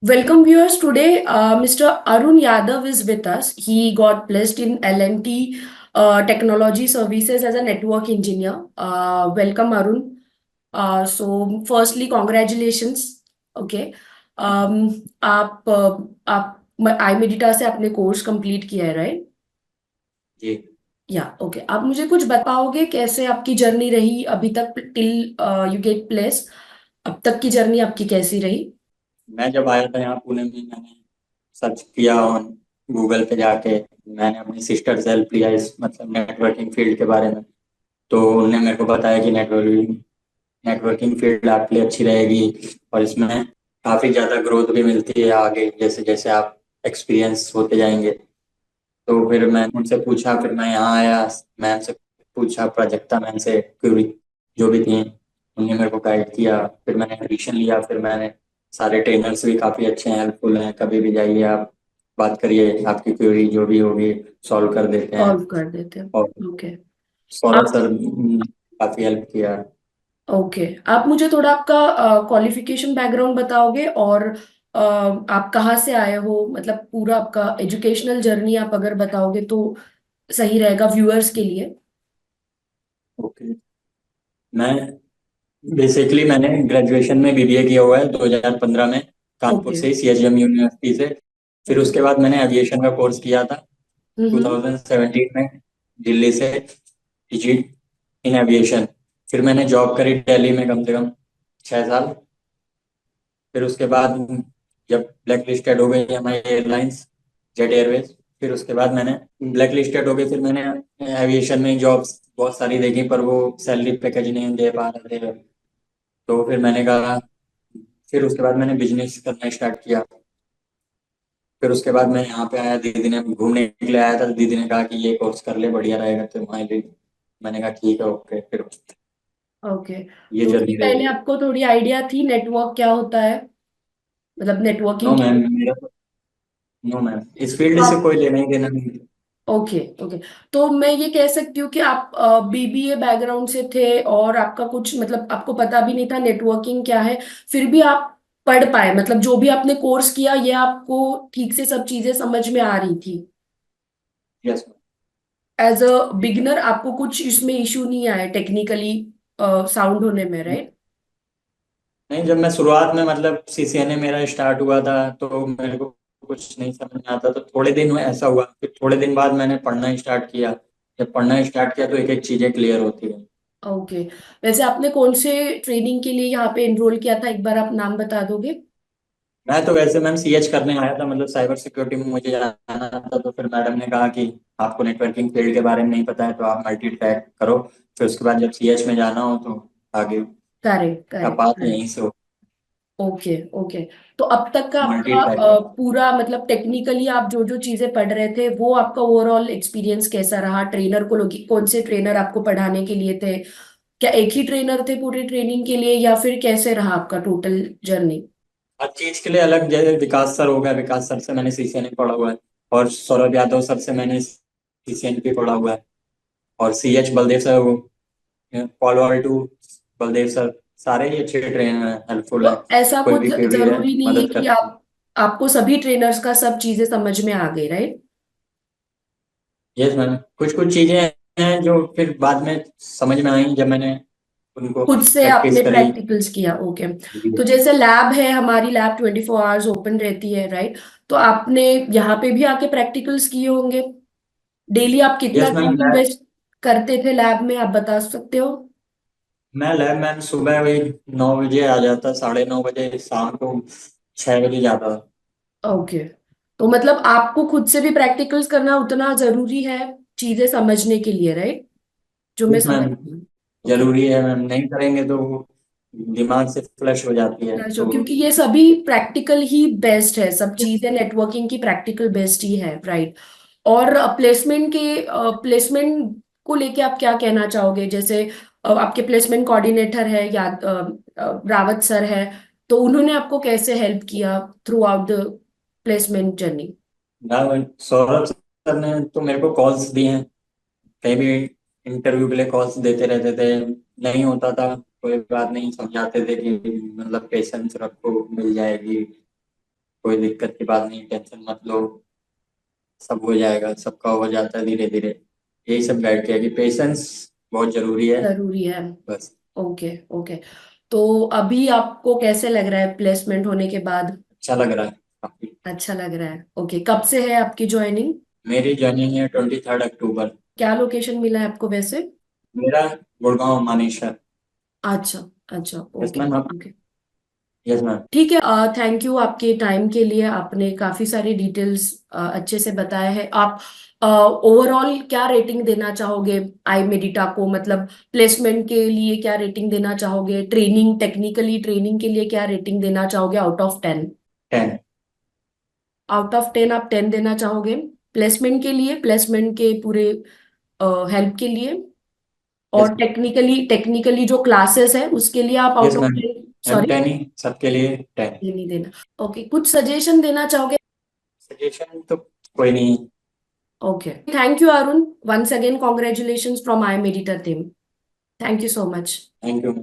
Welcome viewers. Today, Mr. Arun Yadav is with us. He got placed in L&T Technology Services as a network engineer. Welcome, Arun. Firstly, congratulations. Okay. आप आई मेडिटा से आपने course complete किया है, right? जी। या okay, आप मुझे कुछ बताओगे कैसे आपकी जर्नी रही अभी तक टिल यू गेट प्लेस? अब तक की जर्नी आपकी कैसी रही? मैं जब आया था यहाँ पुणे में, मैंने सर्च किया ऑन गूगल पे जाके। मैंने अपनी सिस्टर से हेल्प लिया इस मतलब नेटवर्किंग फील्ड के बारे में। तो उन्होंने मेरे को बताया कि नेटवर्किंग नेटवर्किंग फील्ड आपके लिए अच्छी रहेगी और इसमें काफ़ी ज़्यादा ग्रोथ भी मिलती है आगे, जैसे जैसे आप एक्सपीरियंस होते जाएंगे। तो फिर मैं उनसे पूछा, फिर मैं यहाँ आया, मैम से पूछा, प्राजक्ता मैम से, क्यूरी जो भी थी, उन्होंने मेरे को गाइड किया। फिर मैंने एडमिशन लिया। फिर मैंने सारे ट्रेनर्स भी काफ़ी अच्छे हैं, हेल्पफुल हैं। कभी भी जाइए आप, बात करिए, आपकी क्यूरी जो भी होगी सॉल्व कर देते हैं। सॉल्व कर देते और हैं, ओके। सौरभ आप सर काफ़ी हेल्प किया। ओके, आप मुझे थोड़ा आपका क्वालिफिकेशन बैकग्राउंड बताओगे और आप कहाँ से आए हो, मतलब पूरा आपका एजुकेशनल जर्नी आप अगर बताओगे तो सही रहेगा व्यूअर्स के लिए। ओके। मैं बेसिकली मैंने ग्रेजुएशन में बीबीए किया हुआ है 2015 में, कानपुर ओके। से, सीएचएम यूनिवर्सिटी से। फिर ओके। उसके बाद मैंने एविएशन का कोर्स किया था हम्म। 2017 में, दिल्ली से, पीजी इन एविएशन। फिर मैंने जॉब करी दिल्ली में कम से कम 6 साल। फिर उसके बाद जब ब्लैक लिस्टेड हो गई हमारी एयरलाइंस, जेट एयरवेज, फिर उसके बाद मैंने ब्लैक लिस्टेड हो गई। फिर मैंने एविएशन में जॉब्स बहुत सारी देखी, पर वो सैलरी पैकेज नहीं दे पा रहे थे। तो फिर मैंने कहा, फिर उसके बाद मैंने बिजनेस करना स्टार्ट किया। फिर उसके बाद मैं यहाँ पे आया, दीदी ने घूमने के लिए आया था, तो दीदी ने कहा कि ये कोर्स कर ले, बढ़िया रहेगा तुम्हारे लिए। मैंने कहा ठीक है, ओके। फिर ओके, ये तो उससे जर्नी पहले रही। आपको थोड़ी आइडिया थी नेटवर्क क्या होता है, मतलब नो नेटवर्किंग मैम, क्या? मेरा तो, नो मैम, इस फील्ड से कोई लेना ही देना नहीं। ओके। ओके, तो मैं ये कह सकती हूँ कि आप बीबीए बैकग्राउंड से थे और आपका कुछ मतलब आपको पता भी नहीं था नेटवर्किंग क्या है, फिर भी आप पढ़ पाए, मतलब जो भी आपने कोर्स किया ये आपको ठीक से सब चीजें समझ में आ रही थी। Yes ma'am. As a beginner आपको कुछ इसमें इशू नहीं आया टेक्निकली साउंड होने में, राइट? नहीं, जब मैं शुरुआत में मतलब सीसीएनए मेरा स्टार्ट हुआ था, तो मेरे को कुछ नहीं समझ में आता, तो थोड़े दिन में ऐसा हुआ। फिर थोड़े दिन बाद मैंने पढ़ना स्टार्ट किया। जब पढ़ना स्टार्ट किया तो एक एक चीजें क्लियर होती है। ओके, वैसे आपने कौन से ट्रेनिंग के लिए यहाँ पे एनरोल किया था, एक बार आप नाम बता दोगे? मैं तो वैसे मैम सीएच करने आया था, मतलब साइबर सिक्योरिटी में मुझे जाना था। तो फिर मैडम ने कहा कि आपको नेटवर्किंग फील्ड के बारे में नहीं पता है, तो आप मल्टी ट्रैक करो। फिर उसके बाद जब सीएच में जाना हो तो आगे करेक्ट, का करेक्ट, पाथ करेक्ट। यहीं से हो। ओके। ओके, तो अब तक का मल्टी आपका ट्रैक। पूरा मतलब टेक्निकली आप जो जो चीजें पढ़ रहे थे वो आपका ओवरऑल एक्सपीरियंस कैसा रहा? ट्रेनर को लोग कौन से ट्रेनर आपको पढ़ाने के लिए थे? क्या एक ही ट्रेनर थे पूरी ट्रेनिंग के लिए या फिर कैसे रहा आपका टोटल जर्नी? हर चीज के लिए अलग, जैसे विकास सर हो गया, विकास सर से मैंने सीसीएनए पढ़ा हुआ है। और सौरभ यादव सर से मैंने सीसीएनपी पढ़ा हुआ है। और सीएच बलदेव सर वो, पॉलो ऑल्टो बलदेव सर, सारे ही अच्छे ट्रेनर हैं, हेल्पफुल तो है। ऐसा कोई कुछ भी क्वेरी है, जरूरी नहीं है मदद कि करते हैं। आप आपको सभी ट्रेनर्स का सब चीजें समझ में आ गई, राइट? यस मैम, कुछ कुछ चीजें हैं जो फिर बाद में समझ में आई जब मैंने उनको खुद से प्रैक्टिस आपने करी। प्रैक्टिकल्स किया, ओके। तो जैसे लैब है, हमारी लैब 24 आवर्स ओपन रहती है, राइट? तो आपने यहाँ पे भी आके प्रैक्टिकल्स किए होंगे। डेली आप कितना यस मैम। टाइम इन्वेस्ट करते थे लैब में, आप बता सकते हो? मैं लैब मैम सुबह वही 9 बजे आ जाता, 9:30 बजे, शाम को 6 बजे जाता था। ओके, तो मतलब आपको खुद से भी प्रैक्टिकल्स करना उतना जरूरी है चीजें समझने के लिए, राइट? जो मैं यस समझ। Ma'am, okay. जरूरी है मैम, नहीं करेंगे तो वो दिमाग से फ्लश हो जाती है तो। क्योंकि ये सभी प्रैक्टिकल ही बेस्ट है, सब चीजें नेटवर्किंग की प्रैक्टिकल बेस्ट ही है, राइट? और प्लेसमेंट को लेके आप क्या कहना चाहोगे? जैसे आपके प्लेसमेंट कोऑर्डिनेटर है या रावत सर है, तो उन्होंने आपको कैसे हेल्प किया through out the placement journey? Saurabh sir ने तो मेरे को कॉल्स दिए हैं, कहीं भी इंटरव्यू के लिए कॉल्स देते रहते थे। नहीं होता था कोई बात नहीं, समझाते थे कि मतलब पेशेंस रखो, मिल जाएगी। कोई दिक्कत की बात नहीं, टेंशन मत लो, सब हो जाएगा, सबका हो जाता है धीरे धीरे। यही सब गाइड किया कि पेशेंस बहुत जरूरी है। जरूरी है। बस। Okay okay. तो अभी आपको कैसे लग रहा है प्लेसमेंट होने के बाद? अच्छा लग रहा है काफी। अच्छा लग रहा है। ओके, कब से है आपकी ज्वाइनिंग? मेरी ज्वाइनिंग है 23 अक्टूबर। क्या लोकेशन मिला है आपको वैसे? मेरा गुड़गांव मानेसर। अच्छा अच्छा। यस ओके मैम आप। ओके। Yes ma'am. ठीक है, थैंक यू आपके टाइम के लिए। आपने काफी सारी डिटेल्स अच्छे से बताया है। आप ओवरऑल क्या रेटिंग देना चाहोगे आई मेडिटा को? मतलब प्लेसमेंट के लिए क्या रेटिंग देना चाहोगे? ट्रेनिंग, टेक्निकली ट्रेनिंग के लिए क्या रेटिंग देना चाहोगे आउट ऑफ 10? 10। आउट ऑफ 10 आप 10 देना चाहोगे प्लेसमेंट के लिए, प्लेसमेंट के पूरे हेल्प के लिए? यस। और टेक्निकली टेक्निकली जो क्लासेस है उसके लिए आप yes out of ma'am. 10? Ma'am sorry, 10 ही सबके लिए 10। ये नहीं देना। ओके, कुछ सजेशन देना चाहोगे? सजेशन तो कोई नहीं। Okay, thank you Arun. Once again congratulations from I Meditor team. Thank you so much. Thank you.